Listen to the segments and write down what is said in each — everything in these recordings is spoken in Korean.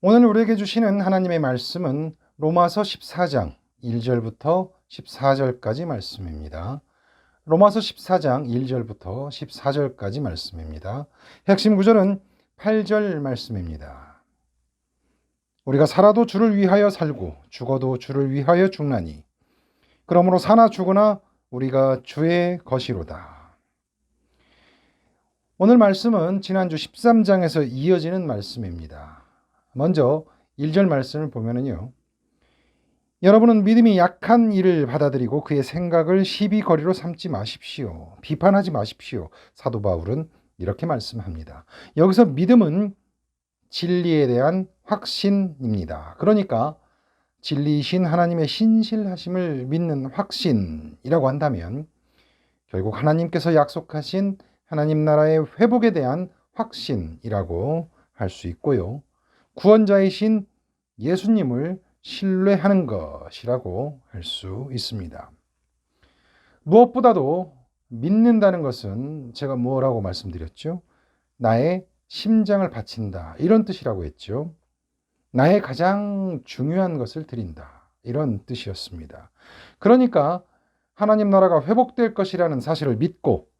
오늘 우리에게 주시는 하나님의 말씀은 로마서 14장 1절부터 14절까지 말씀입니다. 로마서 14장 1절부터 14절까지 말씀입니다. 핵심 구절은 8절 말씀입니다. 우리가 살아도 주를 위하여 살고 죽어도 주를 위하여 죽나니 그러므로 사나 죽으나 우리가 주의 것이로다. 오늘 말씀은 지난주 13장에서 이어지는 말씀입니다. 먼저 1절 말씀을 보면은요. 여러분은 믿음이 약한 이를 받아들이고 그의 생각을 시비거리로 삼지 마십시오. 비판하지 마십시오. 사도 바울은 이렇게 말씀합니다. 여기서 믿음은 진리에 대한 확신입니다. 그러니까 진리이신 하나님의 신실하심을 믿는 확신이라고 한다면 결국 하나님께서 약속하신 하나님 나라의 회복에 대한 확신이라고 할 수 있고요. 구원자이신 예수님을 신뢰하는 것이라고 할 수 있습니다. 무엇보다도 믿는다는 것은 제가 뭐라고 말씀드렸죠? 나의 심장을 바친다. 이런 뜻이라고 했죠. 나의 가장 중요한 것을 드린다. 이런 뜻이었습니다. 그러니까 하나님 나라가 회복될 것이라는 사실을 믿고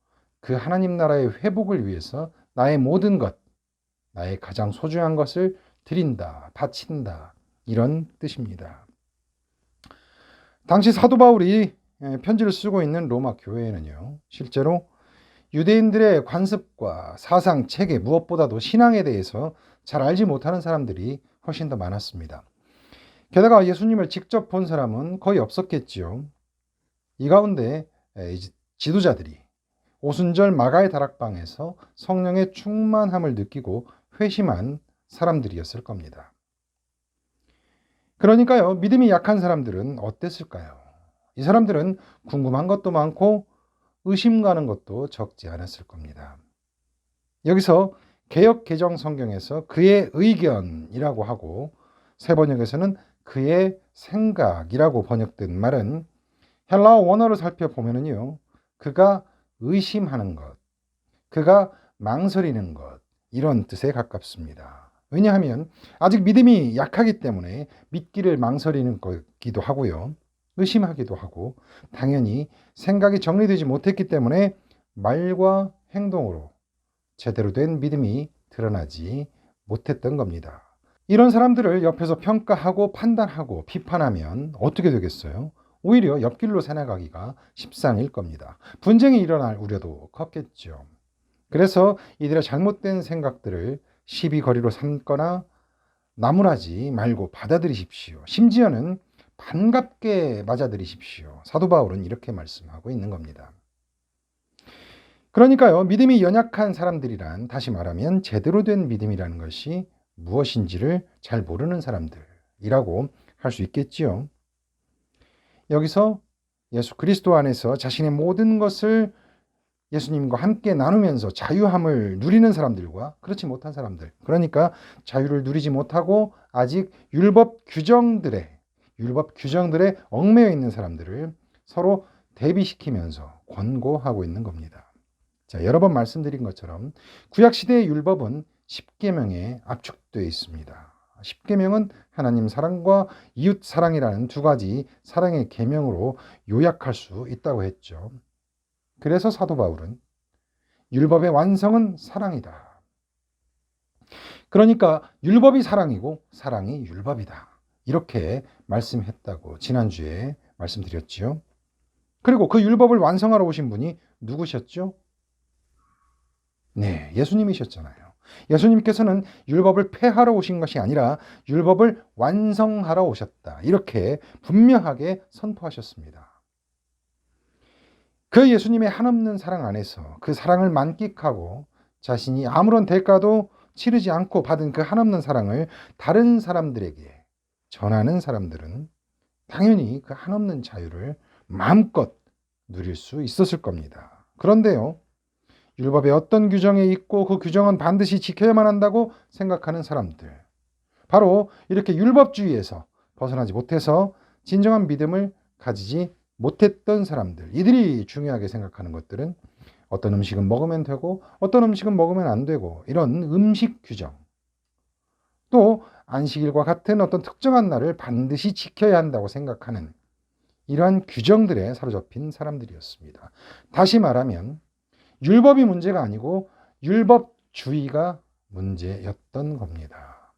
그 하나님 나라의 회복을 위해서 나의 모든 것, 나의 가장 소중한 것을 드린다, 바친다. 이런 뜻입니다. 당시 사도 바울이 편지를 쓰고 있는 로마 교회에는요, 실제로 유대인들의 관습과 사상, 체계, 무엇보다도 신앙에 대해서 잘 알지 못하는 사람들이 훨씬 더 많았습니다. 게다가 예수님을 직접 본 사람은 거의 없었겠지요. 이 가운데 지도자들이 오순절 마가의 다락방에서 성령의 충만함을 느끼고 회심한 사람들이었을 겁니다. 그러니까요, 믿음이 약한 사람들은 어땠을까요? 이 사람들은 궁금한 것도 많고 의심 가는 것도 적지 않았을 겁니다. 여기서 개역 개정 성경에서 그의 의견이라고 하고 새번역에서는 그의 생각이라고 번역된 말은 헬라어 원어를 살펴보면요, 그가 의심하는 것, 그가 망설이는 것, 이런 뜻에 가깝습니다. 왜냐하면 아직 믿음이 약하기 때문에 믿기를 망설이는 거기도 하고요. 의심하기도 하고 당연히 생각이 정리되지 못했기 때문에 말과 행동으로 제대로 된 믿음이 드러나지 못했던 겁니다. 이런 사람들을 옆에서 평가하고 판단하고 비판하면 어떻게 되겠어요? 오히려 옆길로 새나가기가 십상일 겁니다. 분쟁이 일어날 우려도 컸겠죠. 그래서 이들의 잘못된 생각들을 시비거리로 삼거나 나무라지 말고 받아들이십시오. 심지어는 반갑게 맞아들이십시오. 사도 바울은 이렇게 말씀하고 있는 겁니다. 그러니까요, 믿음이 연약한 사람들이란, 다시 말하면 제대로 된 믿음이라는 것이 무엇인지를 잘 모르는 사람들이라고 할 수 있겠지요. 여기서 예수 그리스도 안에서 자신의 모든 것을 예수님과 함께 나누면서 자유함을 누리는 사람들과 그렇지 못한 사람들, 그러니까 자유를 누리지 못하고 아직 율법 규정들에 얽매여 있는 사람들을 서로 대비시키면서 권고하고 있는 겁니다. 자, 여러 번 말씀드린 것처럼 구약 시대의 율법은 십계명에 압축되어 있습니다. 십계명은 하나님 사랑과 이웃 사랑이라는 두 가지 사랑의 계명으로 요약할 수 있다고 했죠. 그래서 사도 바울은 율법의 완성은 사랑이다. 그러니까 율법이 사랑이고 사랑이 율법이다. 이렇게 말씀했다고 지난주에 말씀드렸지요. 그리고 그 율법을 완성하러 오신 분이 누구셨죠? 네, 예수님이셨잖아요. 예수님께서는 율법을 폐하러 오신 것이 아니라 율법을 완성하러 오셨다. 이렇게 분명하게 선포하셨습니다. 그 예수님의 한없는 사랑 안에서 그 사랑을 만끽하고 자신이 아무런 대가도 치르지 않고 받은 그 한없는 사랑을 다른 사람들에게 전하는 사람들은 당연히 그 한없는 자유를 마음껏 누릴 수 있었을 겁니다. 그런데요, 율법에 어떤 규정이 있고 그 규정은 반드시 지켜야만 한다고 생각하는 사람들, 바로 이렇게 율법주의에서 벗어나지 못해서 진정한 믿음을 가지지 못했던 사람들, 이들이 중요하게 생각하는 것들은 어떤 음식은 먹으면 되고 어떤 음식은 먹으면 안 되고, 이런 음식 규정, 또 안식일과 같은 어떤 특정한 날을 반드시 지켜야 한다고 생각하는 이러한 규정들에 사로잡힌 사람들이었습니다. 다시 말하면 율법이 문제가 아니고 율법주의가 문제였던 겁니다.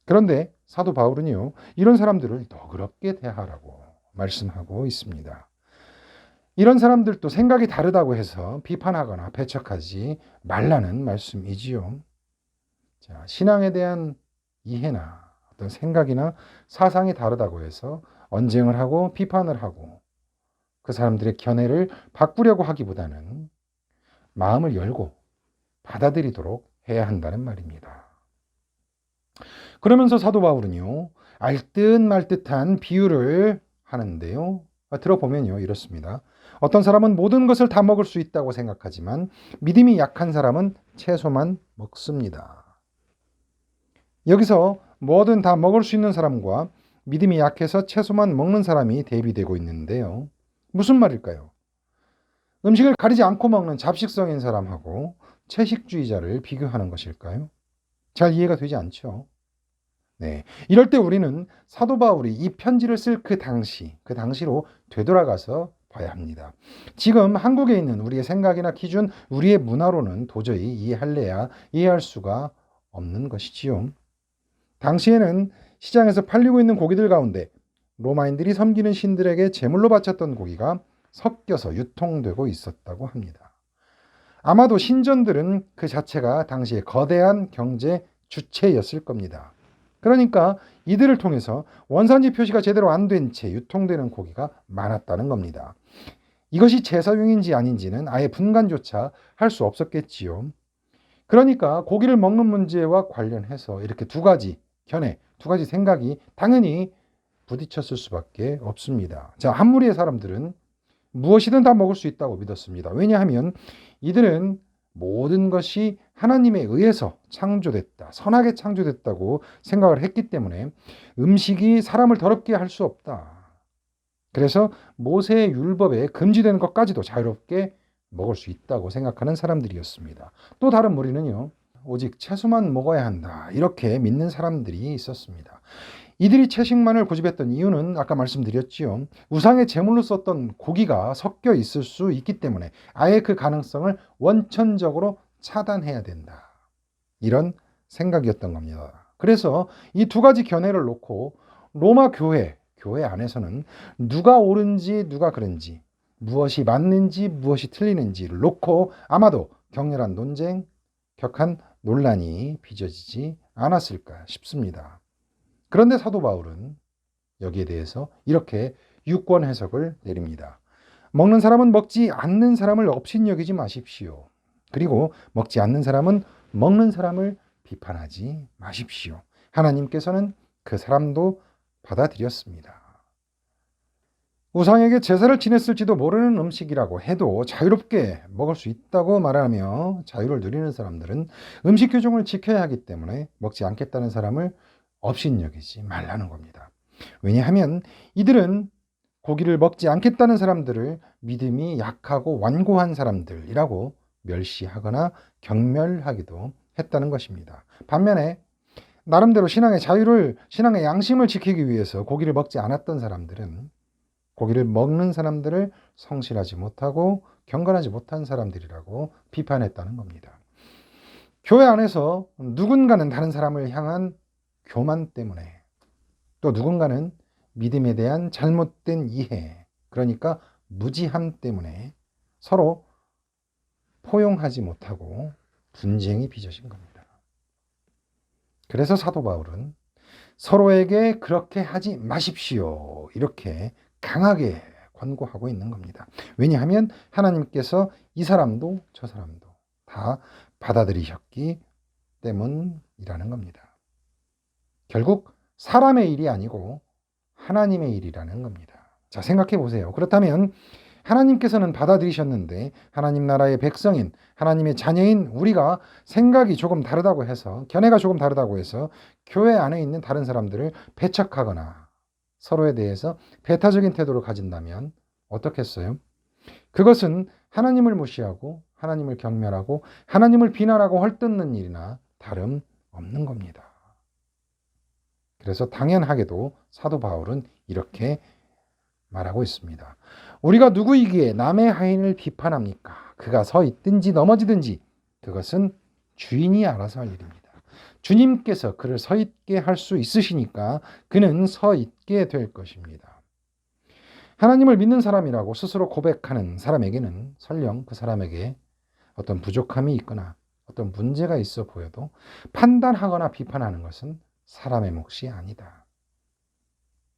그런데 사도 바울은요, 이런 사람들을 너그럽게 대하라고 말씀하고 있습니다. 이런 사람들도 생각이 다르다고 해서 비판하거나 배척하지 말라는 말씀이지요. 자, 신앙에 대한 이해나 어떤 생각이나 사상이 다르다고 해서 언쟁을 하고 비판을 하고 그 사람들의 견해를 바꾸려고 하기보다는 마음을 열고 받아들이도록 해야 한다는 말입니다. 그러면서 사도 바울은요, 알듯 말듯한 비유를 하는데요. 들어보면요, 이렇습니다. 어떤 사람은 모든 것을 다 먹을 수 있다고 생각하지만 믿음이 약한 사람은 채소만 먹습니다. 여기서 뭐든 다 먹을 수 있는 사람과 믿음이 약해서 채소만 먹는 사람이 대비되고 있는데요. 무슨 말일까요? 음식을 가리지 않고 먹는 잡식성인 사람하고 채식주의자를 비교하는 것일까요? 잘 이해가 되지 않죠. 네. 이럴 때 우리는 사도 바울이 이 편지를 쓸 그 당시로 되돌아가서 봐야 합니다. 지금 한국에 있는 우리의 생각이나 기준, 우리의 문화로는 도저히 이해할 수가 없는 것이지요. 당시에는 시장에서 팔리고 있는 고기들 가운데 로마인들이 섬기는 신들에게 제물로 바쳤던 고기가 섞여서 유통되고 있었다고 합니다. 아마도 신전들은 그 자체가 당시에 거대한 경제 주체였을 겁니다. 그러니까 이들을 통해서 원산지 표시가 제대로 안 된 채 유통되는 고기가 많았다는 겁니다. 이것이 제사용인지 아닌지는 아예 분간조차 할 수 없었겠지요. 그러니까 고기를 먹는 문제와 관련해서 이렇게 두 가지 견해, 두 가지 생각이 당연히 부딪혔을 수밖에 없습니다. 자, 한 무리의 사람들은 무엇이든 다 먹을 수 있다고 믿었습니다. 왜냐하면 이들은 모든 것이 하나님에 의해서 창조됐다, 선하게 창조됐다고 생각을 했기 때문에 음식이 사람을 더럽게 할 수 없다. 그래서 모세의 율법에 금지되는 것까지도 자유롭게 먹을 수 있다고 생각하는 사람들이었습니다. 또 다른 무리는요, 오직 채소만 먹어야 한다, 이렇게 믿는 사람들이 있었습니다. 이들이 채식만을 고집했던 이유는 아까 말씀드렸지요. 우상의 제물로 썼던 고기가 섞여 있을 수 있기 때문에 아예 그 가능성을 원천적으로 차단해야 된다, 이런 생각이었던 겁니다. 그래서 이 두 가지 견해를 놓고 로마 교회 안에서는 누가 옳은지 누가 그른지, 무엇이 맞는지 무엇이 틀리는지를 놓고 아마도 격렬한 논쟁, 격한 논란이 빚어지지 않았을까 싶습니다. 그런데 사도 바울은 여기에 대해서 이렇게 유권 해석을 내립니다. 먹는 사람은 먹지 않는 사람을 업신여기지 마십시오. 그리고 먹지 않는 사람은 먹는 사람을 비판하지 마십시오. 하나님께서는 그 사람도 받아들였습니다. 우상에게 제사를 지냈을지도 모르는 음식이라고 해도 자유롭게 먹을 수 있다고 말하며 자유를 누리는 사람들은 음식 규정을 지켜야 하기 때문에 먹지 않겠다는 사람을 업신여기지 말라는 겁니다. 왜냐하면 이들은 고기를 먹지 않겠다는 사람들을 믿음이 약하고 완고한 사람들이라고 멸시하거나 경멸하기도 했다는 것입니다. 반면에 나름대로 신앙의 양심을 지키기 위해서 고기를 먹지 않았던 사람들은 고기를 먹는 사람들을 성실하지 못하고 경건하지 못한 사람들이라고 비판했다는 겁니다. 교회 안에서 누군가는 다른 사람을 향한 교만 때문에, 또 누군가는 믿음에 대한 잘못된 이해, 그러니까 무지함 때문에 서로 포용하지 못하고 분쟁이 빚어진 겁니다. 그래서 사도 바울은 서로에게 그렇게 하지 마십시오, 이렇게 강하게 권고하고 있는 겁니다. 왜냐하면 하나님께서 이 사람도 저 사람도 다 받아들이셨기 때문이라는 겁니다. 결국 사람의 일이 아니고 하나님의 일이라는 겁니다. 자, 생각해 보세요. 그렇다면 하나님께서는 받아들이셨는데 하나님 나라의 백성인, 하나님의 자녀인 우리가 생각이 조금 다르다고 해서, 견해가 조금 다르다고 해서 교회 안에 있는 다른 사람들을 배척하거나 서로에 대해서 배타적인 태도를 가진다면 어떻겠어요? 그것은 하나님을 무시하고 하나님을 경멸하고 하나님을 비난하고 헐뜯는 일이나 다름없는 겁니다. 그래서 당연하게도 사도 바울은 이렇게 말하고 있습니다. 우리가 누구이기에 남의 하인을 비판합니까? 그가 서 있든지 넘어지든지 그것은 주인이 알아서 할 일입니다. 주님께서 그를 서 있게 할 수 있으시니까 그는 서 있게 될 것입니다. 하나님을 믿는 사람이라고 스스로 고백하는 사람에게는 설령 그 사람에게 어떤 부족함이 있거나 어떤 문제가 있어 보여도 판단하거나 비판하는 것은 사람의 몫이 아니다.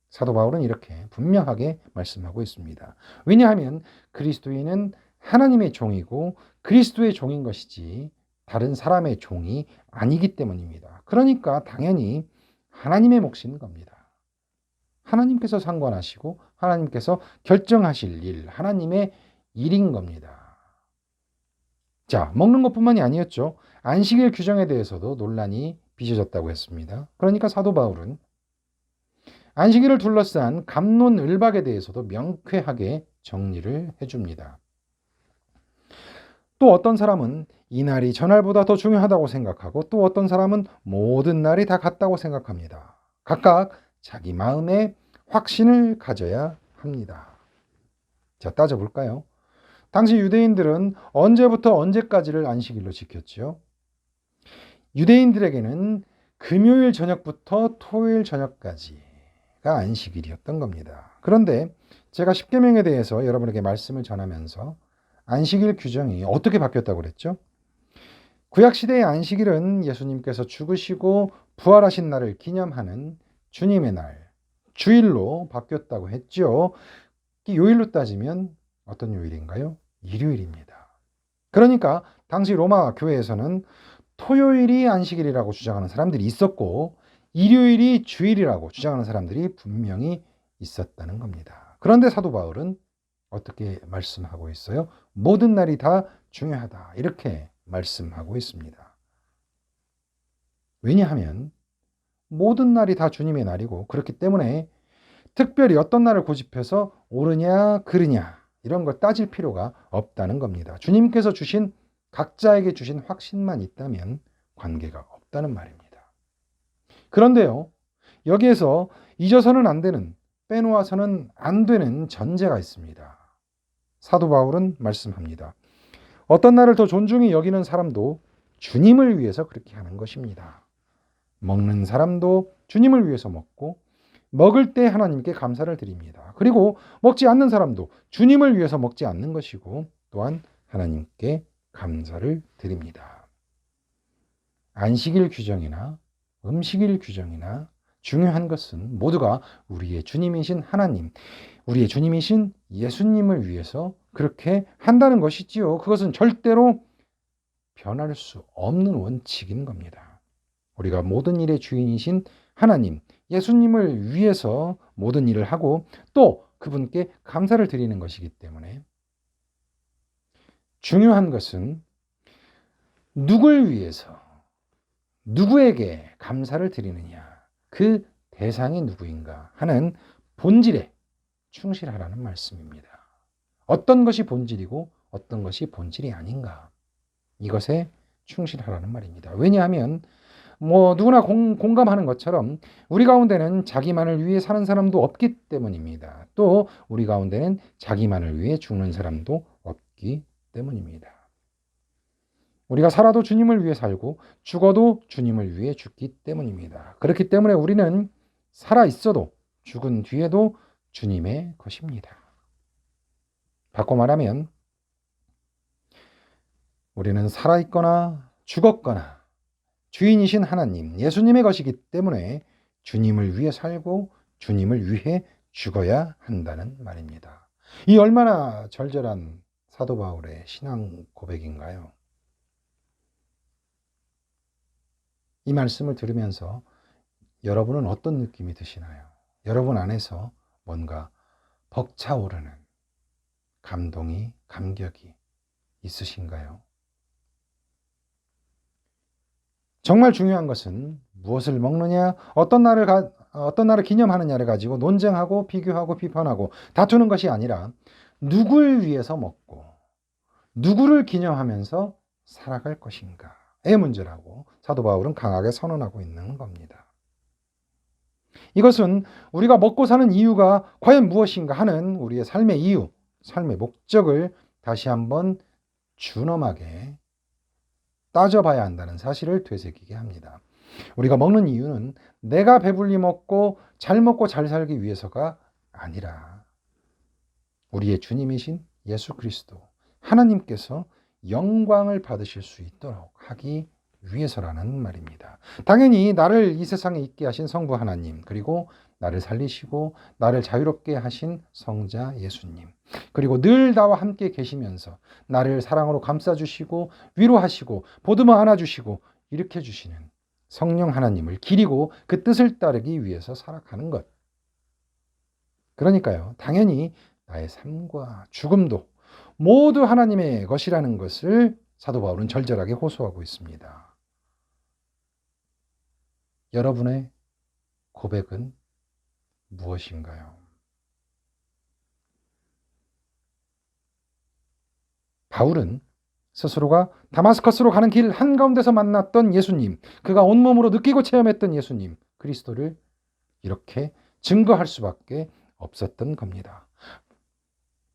사도 바울은 이렇게 분명하게 말씀하고 있습니다. 왜냐하면 그리스도인은 하나님의 종이고 그리스도의 종인 것이지 다른 사람의 종이 아니기 때문입니다. 그러니까 당연히 하나님의 몫인 겁니다. 하나님께서 상관하시고 하나님께서 결정하실 일, 하나님의 일인 겁니다. 자, 먹는 것뿐만이 아니었죠. 안식일 규정에 대해서도 논란이 빚어졌다고 했습니다. 그러니까 사도 바울은 안식일을 둘러싼 갑론을박에 대해서도 명쾌하게 정리를 해줍니다. 또 어떤 사람은 이 날이 전날보다 더 중요하다고 생각하고 또 어떤 사람은 모든 날이 다 같다고 생각합니다. 각각 자기 마음에 확신을 가져야 합니다. 자, 따져볼까요? 당시 유대인들은 언제부터 언제까지를 안식일로 지켰죠? 유대인들에게는 금요일 저녁부터 토요일 저녁까지가 안식일이었던 겁니다. 그런데 제가 십계명에 대해서 여러분에게 말씀을 전하면서 안식일 규정이 어떻게 바뀌었다고 그랬죠? 구약시대의 안식일은 예수님께서 죽으시고 부활하신 날을 기념하는 주님의 날, 주일로 바뀌었다고 했죠. 요일로 따지면 어떤 요일인가요? 일요일입니다. 그러니까 당시 로마 교회에서는 토요일이 안식일이라고 주장하는 사람들이 있었고 일요일이 주일이라고 주장하는 사람들이 분명히 있었다는 겁니다. 그런데 사도 바울은 어떻게 말씀하고 있어요? 모든 날이 다 중요하다. 이렇게 말씀하고 있습니다. 왜냐하면 모든 날이 다 주님의 날이고 그렇기 때문에 특별히 어떤 날을 고집해서 옳으냐 그르냐 이런 걸 따질 필요가 없다는 겁니다. 주님께서 주신 각자에게 주신 확신만 있다면 관계가 없다는 말입니다. 그런데요, 여기에서 잊어서는 안 되는, 빼놓아서는 안 되는 전제가 있습니다. 사도 바울은 말씀합니다. 어떤 날을 더 존중히 여기는 사람도 주님을 위해서 그렇게 하는 것입니다. 먹는 사람도 주님을 위해서 먹고 먹을 때 하나님께 감사를 드립니다. 그리고 먹지 않는 사람도 주님을 위해서 먹지 않는 것이고 또한 하나님께 감사를 드립니다. 안식일 규정이나 음식일 규정이나 중요한 것은 모두가 우리의 주님이신 하나님, 우리의 주님이신 예수님을 위해서 그렇게 한다는 것이지요. 그것은 절대로 변할 수 없는 원칙인 겁니다. 우리가 모든 일의 주인이신 하나님, 예수님을 위해서 모든 일을 하고 또 그분께 감사를 드리는 것이기 때문에 중요한 것은 누굴 위해서, 누구에게 감사를 드리느냐, 그 대상이 누구인가 하는 본질에 충실하라는 말씀입니다. 어떤 것이 본질이고 어떤 것이 본질이 아닌가, 이것에 충실하라는 말입니다. 왜냐하면 누구나 공감하는 것처럼 우리 가운데는 자기만을 위해 사는 사람도 없기 때문입니다. 또 우리 가운데는 자기만을 위해 죽는 사람도 없기 때문입니다. 우리가 살아도 주님을 위해 살고 죽어도 주님을 위해 죽기 때문입니다. 그렇기 때문에 우리는 살아 있어도 죽은 뒤에도 주님의 것입니다. 바꿔 말하면 우리는 살아 있거나 죽었거나 주인이신 하나님, 예수님의 것이기 때문에 주님을 위해 살고 주님을 위해 죽어야 한다는 말입니다. 이 얼마나 절절한 사도 바울의 신앙 고백인가요? 이 말씀을 들으면서 여러분은 어떤 느낌이 드시나요? 여러분 안에서 뭔가 벅차오르는 감동이, 감격이 있으신가요? 정말 중요한 것은 무엇을 먹느냐, 어떤 날을 기념하느냐를 가지고 논쟁하고 비교하고 비판하고 다투는 것이 아니라 누굴 위해서 먹고 누구를 기념하면서 살아갈 것인가의 문제라고 사도 바울은 강하게 선언하고 있는 겁니다. 이것은 우리가 먹고 사는 이유가 과연 무엇인가 하는 우리의 삶의 이유, 삶의 목적을 다시 한번 준엄하게 따져봐야 한다는 사실을 되새기게 합니다. 우리가 먹는 이유는 내가 배불리 먹고 잘 살기 위해서가 아니라 우리의 주님이신 예수 그리스도 하나님께서 영광을 받으실 수 있도록 하기 위해서라는 말입니다. 당연히 나를 이 세상에 있게 하신 성부 하나님, 그리고 나를 살리시고 나를 자유롭게 하신 성자 예수님, 그리고 늘 나와 함께 계시면서 나를 사랑으로 감싸주시고 위로하시고 보듬어 안아주시고 일으켜 주시는 성령 하나님을 기리고 그 뜻을 따르기 위해서 살아가는 것. 그러니까요, 당연히 나의 삶과 죽음도 모두 하나님의 것이라는 것을 사도 바울은 절절하게 호소하고 있습니다. 여러분의 고백은 무엇인가요? 바울은 스스로가 다마스커스로 가는 길 한가운데서 만났던 예수님, 그가 온몸으로 느끼고 체험했던 예수님, 그리스도를 이렇게 증거할 수밖에 없었던 겁니다.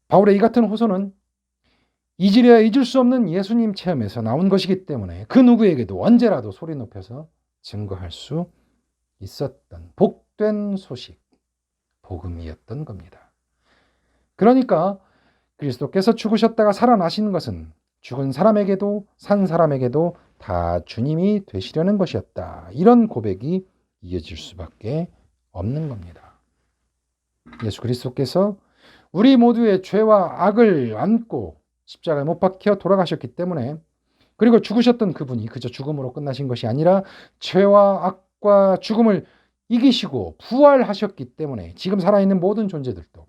바울의 이 같은 호소는 잊으려야 잊을 수 없는 예수님 체험에서 나온 것이기 때문에 그 누구에게도 언제라도 소리 높여서 증거할 수 있었던 복된 소식, 복음이었던 겁니다. 그러니까 그리스도께서 죽으셨다가 살아나신 것은 죽은 사람에게도 산 사람에게도 다 주님이 되시려는 것이었다. 이런 고백이 이어질 수밖에 없는 겁니다. 예수 그리스도께서 우리 모두의 죄와 악을 안고 십자가에 못 박혀 돌아가셨기 때문에, 그리고 죽으셨던 그분이 그저 죽음으로 끝나신 것이 아니라 죄와 악과 죽음을 이기시고 부활하셨기 때문에 지금 살아있는 모든 존재들도,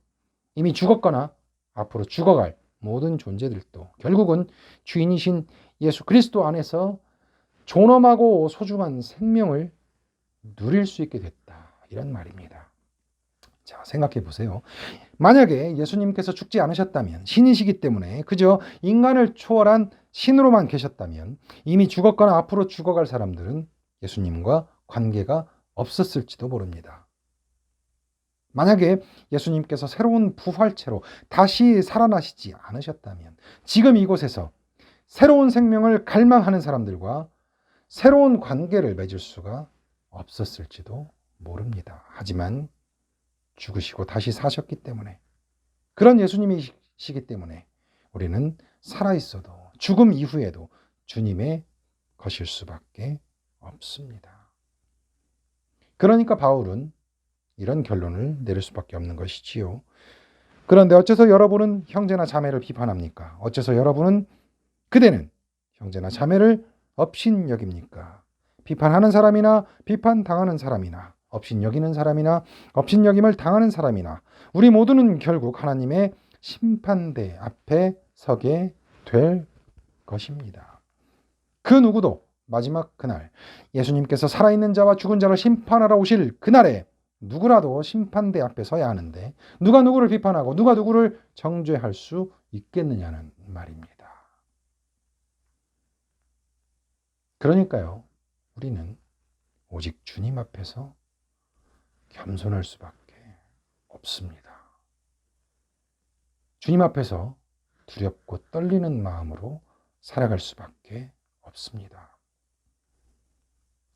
이미 죽었거나 앞으로 죽어갈 모든 존재들도 결국은 주인이신 예수 그리스도 안에서 존엄하고 소중한 생명을 누릴 수 있게 됐다. 이런 말입니다. 자, 생각해 보세요. 만약에 예수님께서 죽지 않으셨다면, 신이시기 때문에 그저 인간을 초월한 신으로만 계셨다면 이미 죽었거나 앞으로 죽어갈 사람들은 예수님과 관계가 없었을지도 모릅니다. 만약에 예수님께서 새로운 부활체로 다시 살아나시지 않으셨다면 지금 이곳에서 새로운 생명을 갈망하는 사람들과 새로운 관계를 맺을 수가 없었을지도 모릅니다. 하지만 죽으시고 다시 사셨기 때문에, 그런 예수님이시기 때문에 우리는 살아있어도 죽음 이후에도 주님의 것일 수밖에 없습니다. 그러니까 바울은 이런 결론을 내릴 수밖에 없는 것이지요. 그런데 어째서 여러분은 형제나 자매를 비판합니까? 어째서 여러분은 그대는 형제나 자매를 업신여깁니까? 비판하는 사람이나 비판당하는 사람이나 업신여기는 사람이나 업신여김을 당하는 사람이나 우리 모두는 결국 하나님의 심판대 앞에 서게 될 것입니다. 그 누구도 마지막 그날 예수님께서 살아있는 자와 죽은 자를 심판하러 오실 그날에 누구라도 심판대 앞에 서야 하는데 누가 누구를 비판하고 누가 누구를 정죄할 수 있겠느냐는 말입니다. 그러니까요, 우리는 오직 주님 앞에서 겸손할 수밖에 없습니다. 주님 앞에서 두렵고 떨리는 마음으로 살아갈 수밖에 없습니다.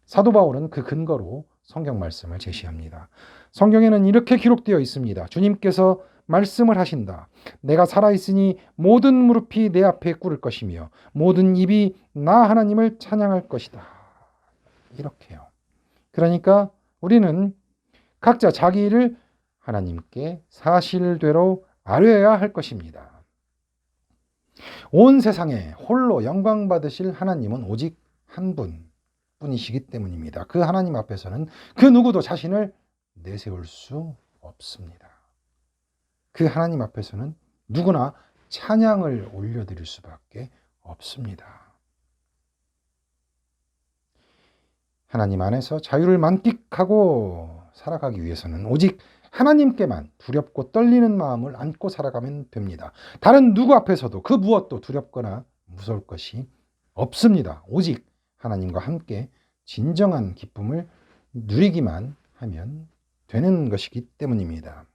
사도 바울은 그 근거로 성경 말씀을 제시합니다. 성경에는 이렇게 기록되어 있습니다. 주님께서 말씀을 하신다. 내가 살아있으니 모든 무릎이 내 앞에 꿇을 것이며 모든 입이 나 하나님을 찬양할 것이다. 이렇게요. 그러니까 우리는 각자 자기 일을 하나님께 사실대로 아뢰어야 할 것입니다. 온 세상에 홀로 영광 받으실 하나님은 오직 한 분뿐이시기 때문입니다. 그 하나님 앞에서는 그 누구도 자신을 내세울 수 없습니다. 그 하나님 앞에서는 누구나 찬양을 올려드릴 수밖에 없습니다. 하나님 안에서 자유를 만끽하고 살아가기 위해서는 오직 하나님께만 두렵고 떨리는 마음을 안고 살아가면 됩니다. 다른 누구 앞에서도 그 무엇도 두렵거나 무서울 것이 없습니다. 오직 하나님과 함께 진정한 기쁨을 누리기만 하면 되는 것이기 때문입니다.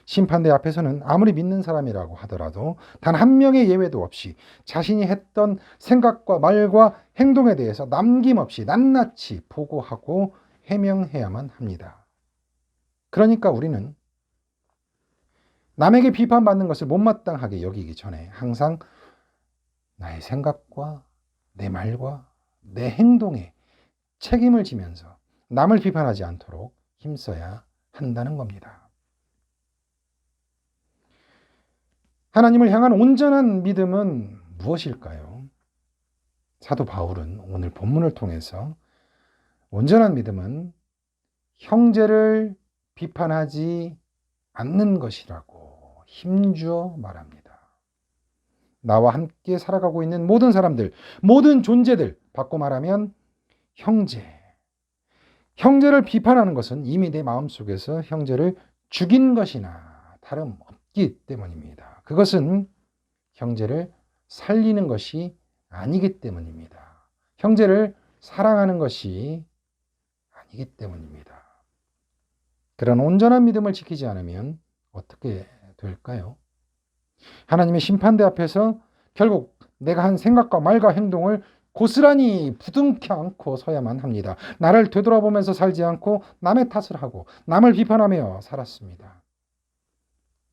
심판대 앞에서는 아무리 믿는 사람이라고 하더라도 단 한 명의 예외도 없이 자신이 했던 생각과 말과 행동에 대해서 남김없이 낱낱이 보고하고 해명해야만 합니다. 그러니까 우리는 남에게 비판받는 것을 못마땅하게 여기기 전에 항상 나의 생각과 내 말과 내 행동에 책임을 지면서 남을 비판하지 않도록 힘써야 한다는 겁니다. 하나님을 향한 온전한 믿음은 무엇일까요? 사도 바울은 오늘 본문을 통해서 온전한 믿음은 형제를 비판하지 않는 것이라고 힘주어 말합니다. 나와 함께 살아가고 있는 모든 사람들, 모든 존재들, 바꿔 말하면 형제를 비판하는 것은 이미 내 마음속에서 형제를 죽인 것이나 다름없기 때문입니다. 그것은 형제를 살리는 것이 아니기 때문입니다. 형제를 사랑하는 것이 아니기 때문입니다. 그런 온전한 믿음을 지키지 않으면 어떻게 될까요? 하나님의 심판대 앞에서 결국 내가 한 생각과 말과 행동을 고스란히 부둥켜 안고 서야만 합니다. 나를 되돌아보면서 살지 않고 남의 탓을 하고 남을 비판하며 살았습니다.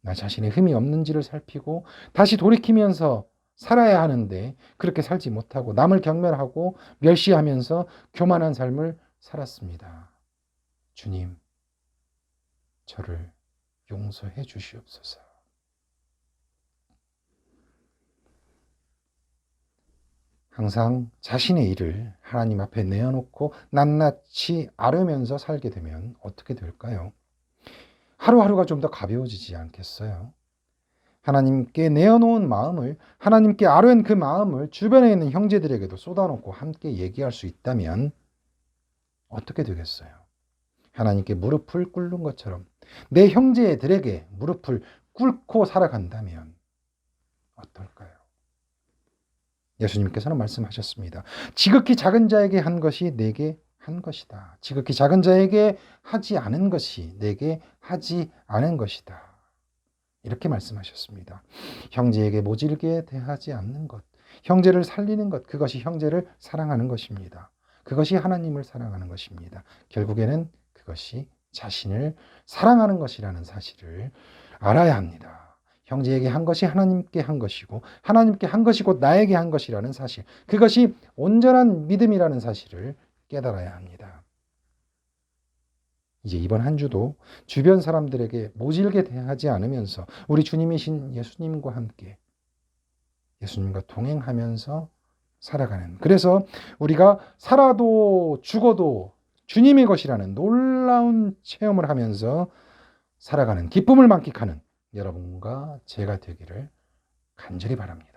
나 자신의 흠이 없는지를 살피고 다시 돌이키면서 살아야 하는데 그렇게 살지 못하고 남을 경멸하고 멸시하면서 교만한 삶을 살았습니다. 주님, 저를 용서해 주시옵소서. 항상 자신의 일을 하나님 앞에 내어놓고 낱낱이 아뢰면서 살게 되면 어떻게 될까요? 하루하루가 좀 더 가벼워지지 않겠어요? 하나님께 내어놓은 마음을, 하나님께 아뢰는 그 마음을 주변에 있는 형제들에게도 쏟아놓고 함께 얘기할 수 있다면 어떻게 되겠어요? 하나님께 무릎을 꿇는 것처럼 내 형제들에게 무릎을 꿇고 살아간다면 어떨까요? 예수님께서는 말씀하셨습니다. 지극히 작은 자에게 한 것이 내게 한 것이다. 지극히 작은 자에게 하지 않은 것이 내게 하지 않은 것이다. 이렇게 말씀하셨습니다. 형제에게 모질게 대하지 않는 것, 형제를 살리는 것, 그것이 형제를 사랑하는 것입니다. 그것이 하나님을 사랑하는 것입니다. 결국에는 그것이 자신을 사랑하는 것이라는 사실을 알아야 합니다. 형제에게 한 것이 하나님께 한 것이고 하나님께 한 것이 곧 나에게 한 것이라는 사실, 그것이 온전한 믿음이라는 사실을 깨달아야 합니다. 이제 이번 한 주도 주변 사람들에게 모질게 대하지 않으면서 우리 주님이신 예수님과 함께 예수님과 동행하면서 살아가는, 그래서 우리가 살아도 죽어도 주님의 것이라는 놀라운 체험을 하면서 살아가는, 기쁨을 만끽하는 여러분과 제가 되기를 간절히 바랍니다.